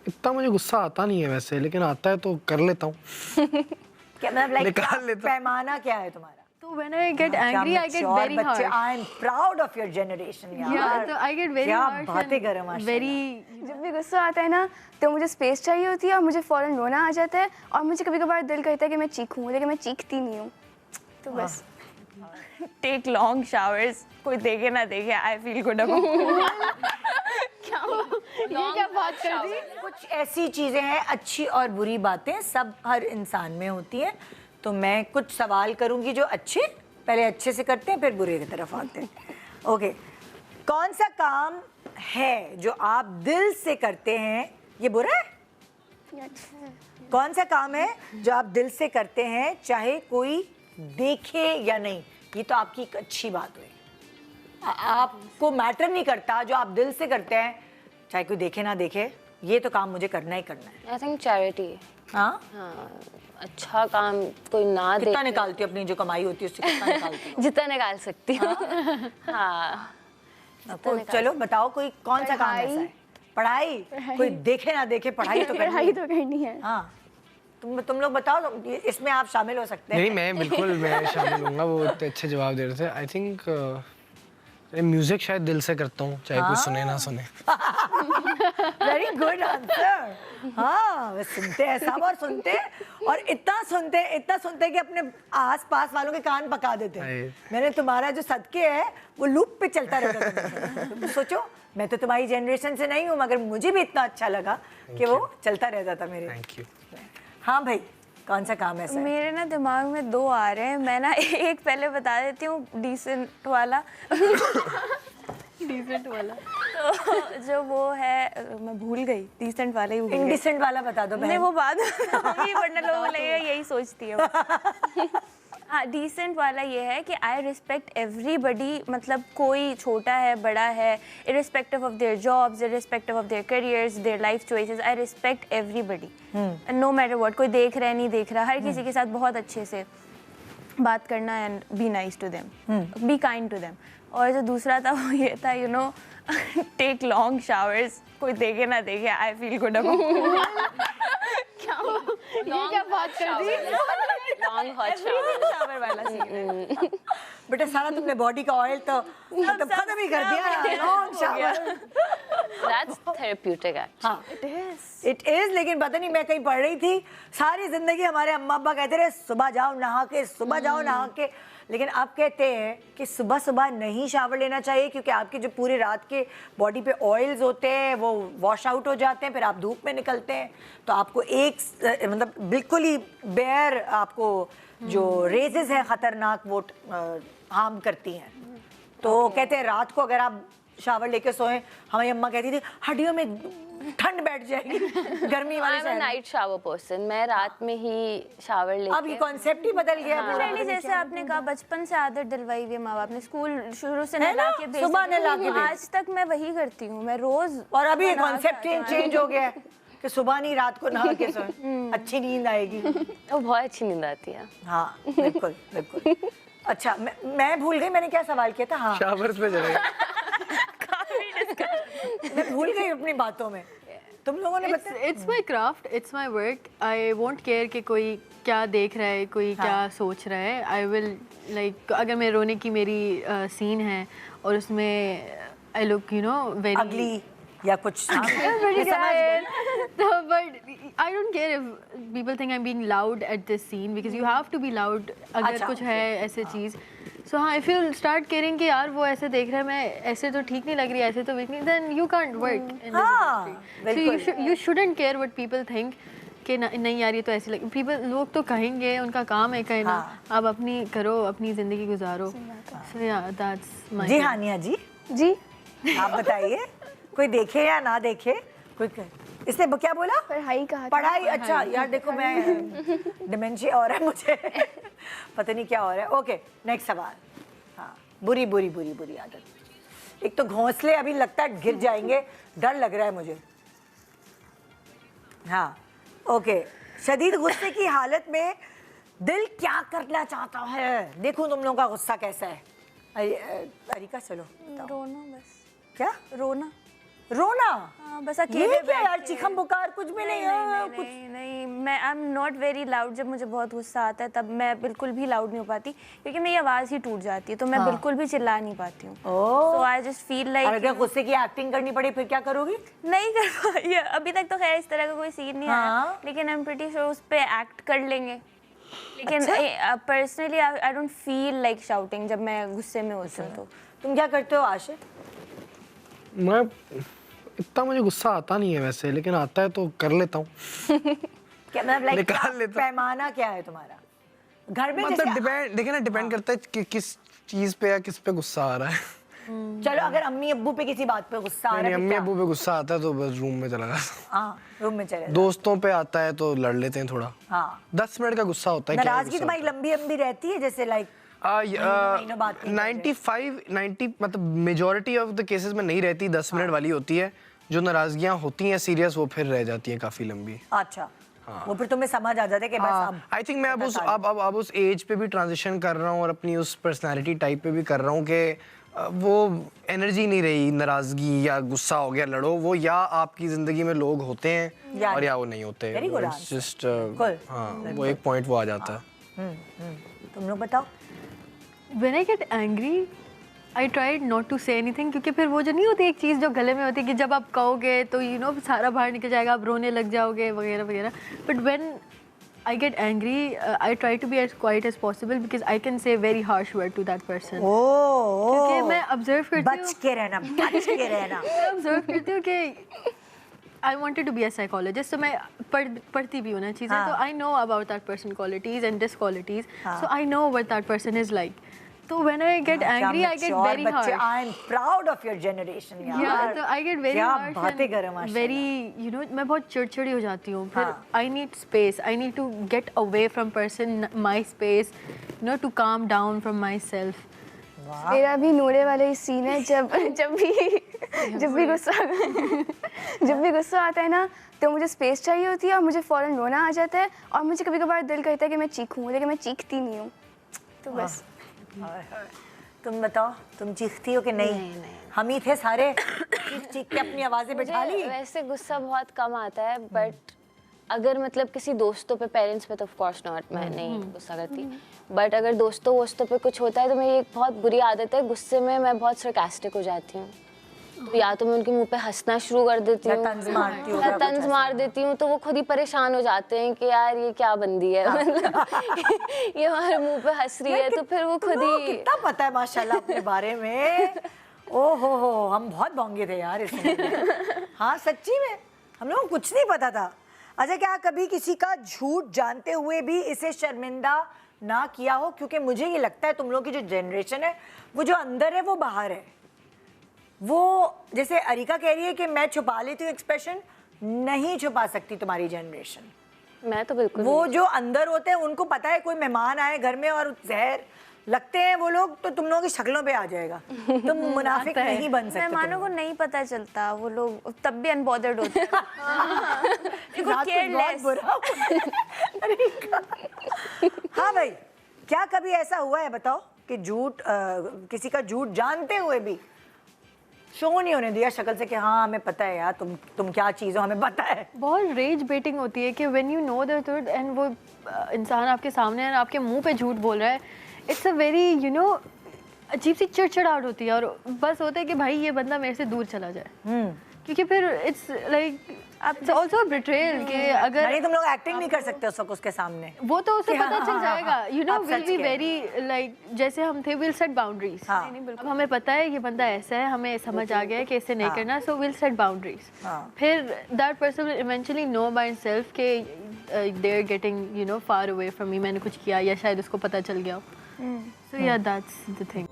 इतना मुझे गुस्सा आता नहीं है वैसे, लेकिन आता है तो कर लेता हूँ। क्या मतलब लाइक निकाल लेता हूँ। पैमाना क्या है तुम्हारा? तो when I get angry, I get very harsh. I am proud of your generation यार। Yeah, so I get very क्या harsh बातें कर रहे हो and माशाल्लाह। very जब भी गुस्सा आता है ना तो मुझे स्पेस चाहिए होती है और मुझे फ़ौरन रोना आ जाता है और मुझे कभी कभार दिल करता है कि मैं चीखूं, लेकिन मैं चीखती नहीं हूँ। तो बस टेक लॉन्ग शावर्स, कोई देखे ना देखे, आई फील गुड अबाउट। ये क्या बात कर दी? कुछ ऐसी चीजें हैं, अच्छी और बुरी बातें सब हर इंसान में होती हैं। तो मैं कुछ सवाल करूंगी जो अच्छे, पहले अच्छे से करते हैं फिर बुरे की तरफ आते हैं। ओके, कौन सा काम है जो आप दिल से करते हैं? ये बुरा है? कौन सा काम है जो आप दिल से करते हैं चाहे कोई देखे या नहीं? ये तो आपकी एक अच्छी बात हुई। आपको मैटर नहीं करता, जो आप दिल से करते हैं चाहे कोई देखे ना देखे, ये तो काम मुझे करना ही करना है। I think charity. हाँ, अच्छा काम कोई ना कितना देखे। निकालती हो अपनी जो कमाई होती है उससे कितना निकालती हो? जितना निकाल सकती हूँ। हाँ। आपको चलो बताओ कोई कौन सा काम ऐसा है? पढ़ाई। कोई देखे ना देखे पढ़ाई तो करनी पढ़ाई है। तो करनी है। हाँ, तुम लोग बताओ, इसमें आप शामिल हो सकते हैं। नहीं, मैं बिल्कुल मैं शामिल हूँगा, वो इतने अच्छे जवाब दे रहे थे। आई थिंक म्यूजिक शायद दिल से करता हूँ, चाहे कोई सुने ना सुने। Very good answer. हाँ, वे सुनते हैं सब और सुनते हैं और इतना सुनते कि अपने आस-पास वालों के कान पका देते हैं। मैंने तुम्हारा जो सदके है वो लूप पे चलता रहता था। तुम सोचो, मैं तो तुम्हारी जनरेशन से नहीं हूँ, मगर मुझे भी इतना अच्छा लगा कि वो चलता रहता था मेरे। Thank you. हाँ भाई, कौन सा काम ऐसा है? मेरे ना दिमाग में दो आ रहे हैं, मैं ना एक पहले बता देती हूँ, डिसेंट वाला। डिसेंट वाला। तो जो वो है, मैं भूल गई, डिसेंट वाला ही भूल गई। इंडिसेंट वाला बता दो नहीं, बहन। वो बाद में वरना लोगों को लगेगा यही सोचती है वो। हाँ, डिसेंट वाला ये है कि आई रिस्पेक्ट एवरीबडी, मतलब कोई छोटा है बड़ा है, irrespective of their jobs, irrespective of their careers, their life choices, I respect everybody know matter what. कोई देख रहा है नहीं देख रहा, हर किसी के साथ बहुत अच्छे से बात करना and be nice to them, be kind to them. और जो दूसरा था वो ये था, you know, take long showers, कोई देखे ना देखे, आई फील गुड अबाउट। ये क्या बात कर दी? Long hot shower. शावर वाला सीन। बेटा सारा तुमने बॉडी का ऑयल तो मतलब खत्म ही कर दिया। Long shower. That's therapeutic actually. हाँ, इट इज। लेकिन पता नहीं, मैं कहीं पढ़ रही थी, सारी जिंदगी हमारे अम्मा अब्बा कहते रहे सुबह जाओ नहा के, सुबह जाओ नहा के। लेकिन अब कहते हैं कि सुबह सुबह नहीं शावर लेना चाहिए, क्योंकि आपकी जो पूरी रात के बॉडी पे ऑयल्स होते हैं वो वॉश आउट हो जाते हैं, फिर आप धूप में निकलते हैं तो आपको एक मतलब बिल्कुल ही बेयर आपको जो रेजेस हैं खतरनाक वो हार्म करती हैं। तो कहते हैं रात को अगर आप शावर लेके सोएं, हमारी अम्मा कहती थी हड्डियों में ठंड बैठ जाएगी गर्मी वाले I am night shower person, मैं रात में ही शावर लेती हूँ। अब ये कॉन्सेप्ट ही बदल गया पूरा। पहले जैसे आपने कहा बचपन से आदत दिलवाई हुई है माँ बाप ने, स्कूल शुरू से नहला के भेजते सुबह नहला के भेजते। आज तक मैं वही करती हूँ, मैं रोज। और अभी ये कॉन्सेप्ट चेंज हो गया है कि सुबह नहीं रात को नहा के सोएं, अच्छी नींद आएगी। वो बहुत अच्छी नींद आती है। हाँ बिल्कुल बिल्कुल। अच्छा, मैं भूल गई मैंने क्या सवाल किया था। हाँ, शावर्स पे चले गए। मैं भूल गई अपनी बातों में। तुम लोगों ने बताया। It's my craft, it's my work. I won't care कि कोई क्या देख रहा है, कोई क्या सोच रहा है. I will like, अगर मैं रोने की मेरी सीन है और उसमें I look, you know, very अगली या कुछ but I don't care if people think I'm being loud at this scene because you have to be loud अगर अच्छा, कुछ है ऐसे चीज़. So हाँ, if you start caring कि यार वो ऐसे देख रहा है, मैं ऐसे तो ठीक नहीं लग रही, ऐसे तो weak नहीं, then you can't work in this industry. So you shouldn't care what people think कि नहीं यार ये तो ऐसे लग, people लोग तो कहेंगे, उनका काम है कहना, आप अपनी करो, अपनी ज़िंदगी गुजारो. So yeah, that's my. जी हानिया जी, जी आप बताइए, कोई देखे या ना देखे, कोई इसने क्या बोला? पढ़ाई कहा। पढ़ाई। अच्छा यार देखो, मैं डिमेंशिया हो रहा है मुझे, पता नहीं क्या हो रहा है। ओके, नेक्स्ट सवाल। हाँ, बुरी बुरी बुरी बुरी आदत। एक तो घोंसले अभी लगता है गिर जाएंगे, डर लग रहा है मुझे। हाँ, ओके। शदीद गुस्से की हालत में दिल क्या करना चाहता है? देखो तुम लोगों का गुस्सा कैसा है। अरिका चलो बताओ। रोना बस। क्या? रोना। रोना? हाँ, बस अकेले ये क्या यार, बैठ के। चीखम पुकार कुछ भी नहीं है कुछ। नहीं, मैं I am not very loud. जब मुझे बहुत गुस्सा आता है तब मैं बिल्कुल भी लाउड नहीं हो पाती, क्योंकि मेरी आवाज़ ही टूट जाती है, तो मैं बिल्कुल भी चिल्ला नहीं पाती हूँ। सो आई जस्ट फील लाइक अगर गुस्से की एक्टिंग करनी पड़ी फिर क्या करोगी? नहीं कर पाई है। अभी तक तो खैर इस तरह का कोई सीन नहीं आया, लेकिन आई एम प्रीटी श्योर उस पे एक्ट कर लेंगे। लेकिन personally I don't feel like shouting जब मैं गुस्से में होती हूँ। तो तुम क्या करते हो आशिक? मैं इतना मुझे गुस्सा आता नहीं है वैसे, लेकिन आता है तो कर लेता हूँ। क्या मतलब लाइक निकाल लेता हूँ। पैमाना क्या है तुम्हारा घर में? मतलब जैसे डिपेंड, देखिए ना, डिपेंड करता है कि किस चीज पे या किस पे गुस्सा आ रहा है। चलो अगर अम्मी अब्बू पे किसी बात पे गुस्सा आ रहा नहीं, है अम्मी अब्बू पे गुस्सा आता है तो बस रूम में चला जाता हूँ। हाँ रूम में चले जाओ। दोस्तों पे आता है तो लड़ लेते हैं थोड़ा। हाँ 10 मिनट का गुस्सा होता है। क्या नाराजगी गुस्सा तुम्हारी लंबी लंबी रहती है जैसे लाइक महीनों बात नहीं कर रहे। 90 मतलब मेजोरिटी ऑफ द केसेस में नहीं रहती, 10 मिनट वाली होती है। जो नाराजगियां होती हैं सीरियस, वो फिर रह जाती हैं काफी लंबी। अच्छा वो फिर तुम्हें समझ आ जाता है कि बस अब आई थिंक मैं अब उस एज पे भी ट्रांजिशन कर रहा हूँ और अपनी उस पर्सनालिटी टाइप पे भी कर रहा हूँ कि वो एनर्जी नहीं रही नाराजगी या गुस्सा हो गया लड़ो, वो या आपकी जिंदगी में लोग होते हैं और या वो नहीं होते। Very good It's just Cool. हाँ, वो एक पॉइंट वो आ जाता है। तुम लोग बताओ। When I get angry, I tried not to say anything, क्योंकि फिर वो जो नहीं होती एक चीज़ जो गले में होती है कि जब आप कहोगे तो सारा बाहर निकल जाएगा, आप रोने लग जाओगे वगैरह वगैरह। But when I get angry, I try to be as quiet as possible because I can say very harsh word to that person. क्योंकि मैं observe करती हूँ। बच के रहना, बच के रहना। मैं observe करती हूँ कि I wanted to be a psychologist, so मैं पढ़ती भी हूँ ना चीज़ें, तो I know about that person qualities and disqualities, so I know what that person is like. So when I get angry, I get very harsh. I am proud of your generation यार। Yeah, so I get very क्या harsh बातें करे and माशाल्लाह। very, मैं बहुत चिड़चिड़ी हो जाती हूँ। फिर I need space. I need to get away from person, my space, to calm down from myself. मेरा भी नूरे वाला ही सीन है। जब भी गुस्सा आता है ना, तो मुझे स्पेस चाहिए होती है और मुझे फ़ौरन रोना आ जाता है, और मुझे कभी कभार दिल करता है कि मैं चीखूं, लेकिन मैं चीखती नहीं हूँ। तो बस तुम बताओ, तुम चीखती हो कि नहीं? हम ही थे सारे चीख के अपनी आवाजें बिठा ली। वैसे गुस्सा बहुत कम आता है, बट अगर मतलब किसी दोस्तों पे, पेरेंट्स पे तो ऑफ कोर्स नॉट, मैं नहीं गुस्सा करती। बट अगर दोस्तों पे कुछ होता है तो मेरी एक बहुत बुरी आदत है, गुस्से में मैं बहुत सरकास्टिक हो जाती हूँ। तो या तो मैं उनके मुंह पे हंसना शुरू कर देती हूँ, या तंज मार देती हूँ, तो वो खुद ही परेशान हो जाते हैं कि यार ये क्या बंदी है, मतलब ये हमारे मुंह पे हंस रही है, तो फिर वो खुद ही। कितना पता है माशाल्लाह अपने बारे में। ओ हो, हम बहुत बोंगे थे यार इसमें। हाँ सच्ची में हम लोगों को कुछ नहीं पता था। अच्छा क्या कभी किसी का झूठ जानते हुए भी इसे शर्मिंदा ना किया हो? क्योंकि मुझे ये लगता है तुम लोग की जो जनरेशन है, वो जो अंदर है वो बाहर है। वो जैसे अरिका कह रही है कि मैं छुपा लेती हूँ एक्सप्रेशन, नहीं छुपा सकती तुम्हारी जनरेशन। मैं तो बिल्कुल वो जो अंदर होते हैं उनको पता है कोई मेहमान आए घर में और जहर लगते हैं वो लोग, तो तुम लोगों की शक्लों पे आ जाएगा। तुम मुनाफिक नहीं बन सकते। मेहमानों को नहीं पता चलता, वो लोग तब भी अनबॉदर्ड होते हैं। हाँ भाई, क्या कभी ऐसा हुआ है बताओ कि झूठ किसी का झूठ जानते हुए भी शो नहीं होने दिया शक्ल से कि हाँ हमें पता है यार तुम क्या चीज़ हो, हमें पता है? बहुत रेज बेटिंग होती है कि when you know the truth and वो इंसान आपके सामने है, आपके मुंह पे झूठ बोल रहा है, इट्स अ वेरी अजीब सी चिड़चिड़ाहट होती है, और बस होता है कि भाई ये बंदा मेरे से दूर चला जाए। क्योंकि फिर it's like it's also betrayal कि अगर नहीं तुम लोग एक्टिंग नहीं कर सकते उस वक्त उसके सामने, वो तो उसे पता चल जाएगा। आप विल सच बी कह वेरी लाइक जैसे हम थे, विल सेट बाउंड्रीज। अब हमें पता है ये बंदा ऐसा है, हमें समझ आ गया है कि इसे नहीं करना, सो विल सेट बाउंड्रीज। फिर that person will eventually know by himself कि they are getting far away from me, मैंने कुछ किया या शायद उसको पता चल गया। सो या दैट्स द थिंग।